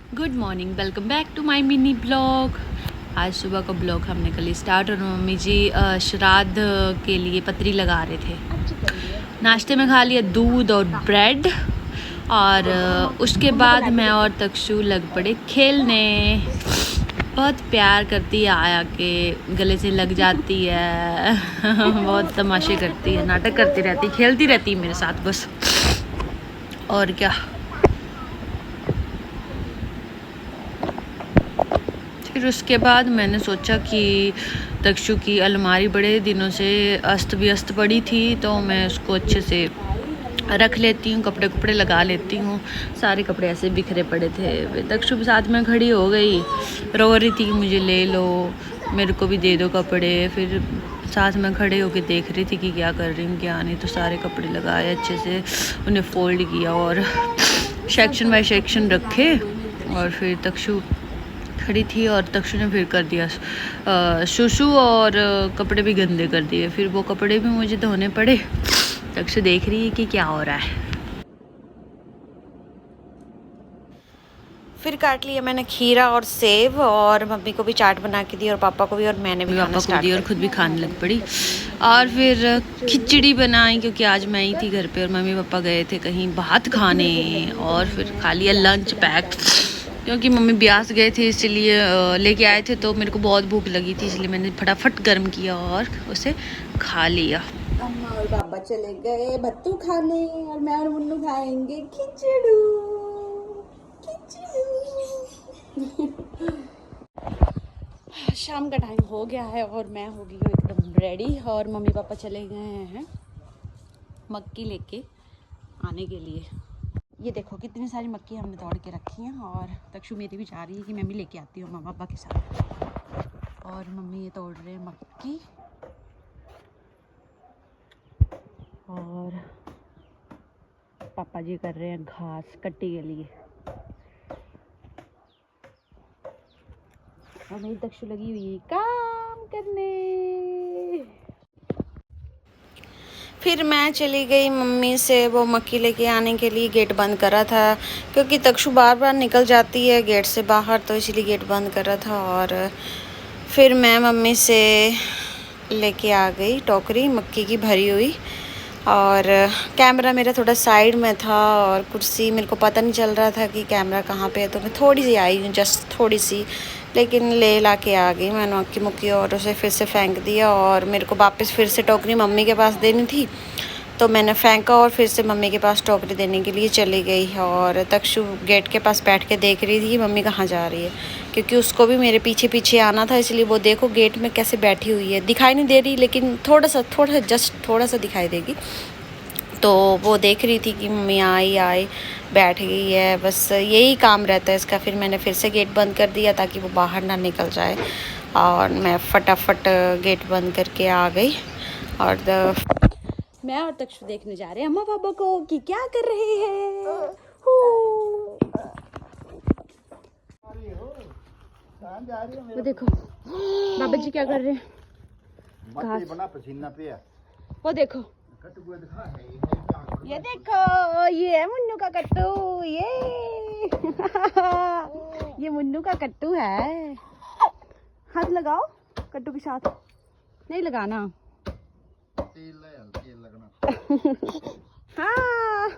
Good morning, welcome back to my mini blog. आज सुबह का ब्लॉग हमने कल स्टार्ट और मम्मी जी श्राद्ध के लिए पतरी लगा रहे थे। नाश्ते में खा लिया दूध और ब्रेड और उसके बाद मैं और तक्षु लग पड़े खेलने। बहुत प्यार करती है, आया के गले से लग जाती है बहुत तमाशे करती है, नाटक करती रहती, खेलती रहती है मेरे साथ बस। और क्या, फिर उसके बाद मैंने सोचा कि तक्षु की अलमारी बड़े दिनों से अस्त व्यस्त पड़ी थी, तो मैं उसको अच्छे से रख लेती हूँ, कपड़े कपड़े लगा लेती हूँ। सारे कपड़े ऐसे बिखरे पड़े थे। तक्षु भी साथ में खड़ी हो गई, रो रही थी मुझे ले लो, मेरे को भी दे दो कपड़े। फिर साथ में खड़े होके देख रही थी कि क्या कर रही हूँ क्या नहीं। तो सारे कपड़े लगाए, अच्छे से उन्हें फोल्ड किया और सेक्शन बाय सेक्शन रखे। और फिर तक्षु खड़ी थी और तक्षु ने फिर कर दिया शुशु और कपड़े भी गंदे कर दिए। फिर वो कपड़े भी मुझे धोने पड़े। तक्षु देख रही है कि क्या हो रहा है। फिर काट लिया मैंने खीरा और सेब, और मम्मी को भी चाट बना के दी और पापा को भी, और मैंने भी खाना स्टार्ट दी और खुद भी खाने लग पड़ी। और फिर खिचड़ी बनाई क्योंकि आज मैं ही थी घर पे और मम्मी पापा गए थे कहीं बाहर खाने। और फिर खा लिया लंच पैक, क्योंकि मम्मी ब्यास गए थे इसलिए लेके आए थे, तो मेरे को बहुत भूख लगी थी, इसलिए मैंने फटाफट गर्म किया और उसे खा लिया। अम्मा और पापा चले गए भत्तू खाने और मैं और मुन्नू खाएंगे खिचड़ू। शाम का टाइम हो गया है और मैं हो गई हूँ एकदम रेडी, और मम्मी पापा चले गए हैं मक्की लेके आने के लिए। ये देखो कितनी सारी मक्की हमने तोड़ के रखी हैं, और तक्षु मेरी भी चाह रही है कि मैं भी लेके आती हूँ मम्मा पापा के साथ। और मम्मी ये तोड़ रहे हैं मक्की, और पापा जी कर रहे हैं घास कट्टी के लिए, और मेरी तक्षु लगी हुई है काम करने। फिर मैं चली गई मम्मी से वो मक्की लेके आने के लिए। गेट बंद करा था क्योंकि तक्षु बार बार निकल जाती है गेट से बाहर, तो इसलिए गेट बंद करा था। और फिर मैं मम्मी से लेके आ गई टोकरी मक्की की भरी हुई, और कैमरा मेरा थोड़ा साइड में था और कुर्सी मेरे को पता नहीं चल रहा था कि कैमरा कहाँ पे है, तो मैं थोड़ी सी आई हूँ, जस्ट थोड़ी सी, लेकिन ले ला के आ गई मैंने मक्की मुक्की, और उसे फिर से फेंक दिया। और मेरे को वापस फिर से टोकरी मम्मी के पास देनी थी, तो मैंने फेंका और फिर से मम्मी के पास टोकरी देने के लिए चली गई। और तक्षु गेट के पास बैठ के देख रही थी कि मम्मी कहाँ जा रही है, क्योंकि उसको भी मेरे पीछे पीछे आना था, इसलिए वो देखो गेट में कैसे बैठी हुई है। दिखाई नहीं दे रही, लेकिन थोड़ा सा जस्ट थोड़ा सा दिखाई देगी। तो वो देख रही थी कि मम्मी आई बैठ गई है, बस यही काम रहता है इसका। फिर मैंने फिर से गेट बंद कर दिया ताकि वो बाहर ना निकल जाए, और मैं फटाफट गेट बंद करके आ गई। और मैं और तक्षु देखने जा रहे हैं अम्मा पापा को कि क्या कर रहे हैं। वो देखो बाबा जी क्या कर रहे हैं, घास बना पसीना पे है। वो देखो, ये देखो, ये है मुन्नू का कट्टू, ये मुन्नू का कट्टू है। हाथ लगाओ कट्टू के साथ, नहीं लगाना। तेल लगना। हाँ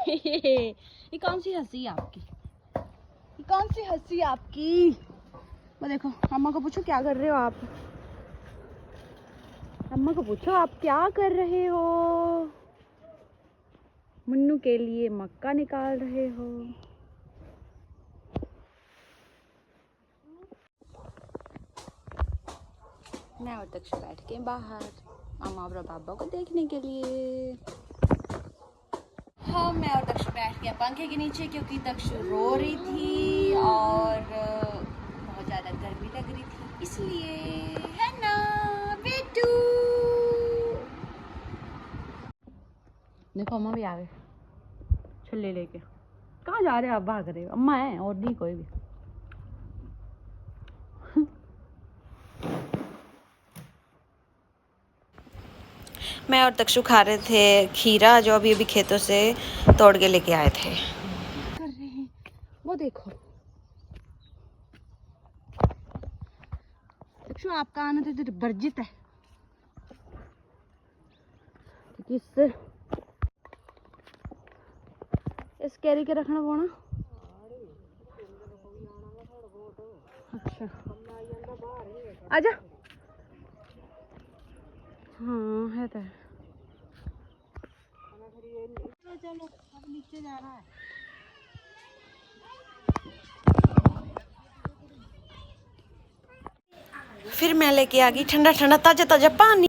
ये कौन सी हंसी आपकी, ये कौन सी हंसी आपकी। वो देखो, अम्मा को पूछो क्या कर रहे हो आप, अम्मा को पूछो आप क्या कर रहे हो। मुन्नू के लिए मक्का निकाल रहे हो। मैं और तक्षु बैठ के बाहर अम्मा और पापा को देखने के लिए। हाँ, मैं और तक्षु बैठ गए पंखे के नीचे, क्योंकि तक्षु रो रही थी और बहुत ज़्यादा गर्मी लग रही थी, इसलिए, है ना बेटू। देखो अम्मा भी आ गए छुल्ले लेके। कहाँ जा रहे हो आप, भाग रहे हो, अम्मा है और नहीं कोई भी। मैं और तक्षु खा रहे थे खीरा, जो अभी अभी खेतों से तोड़ के लेके आए थे। कर रहे हैं वो देखो। तक्षु आपका आना तो इधर वर्जित है, क्योंकि इससे इस कैरी के रखना पौना। अच्छा आजा। हाँ है तो। चलो अब नीचे जा रहा है। फिर मैं लेके आ गई ठंडा ठंडा ताजा ताजा पानी।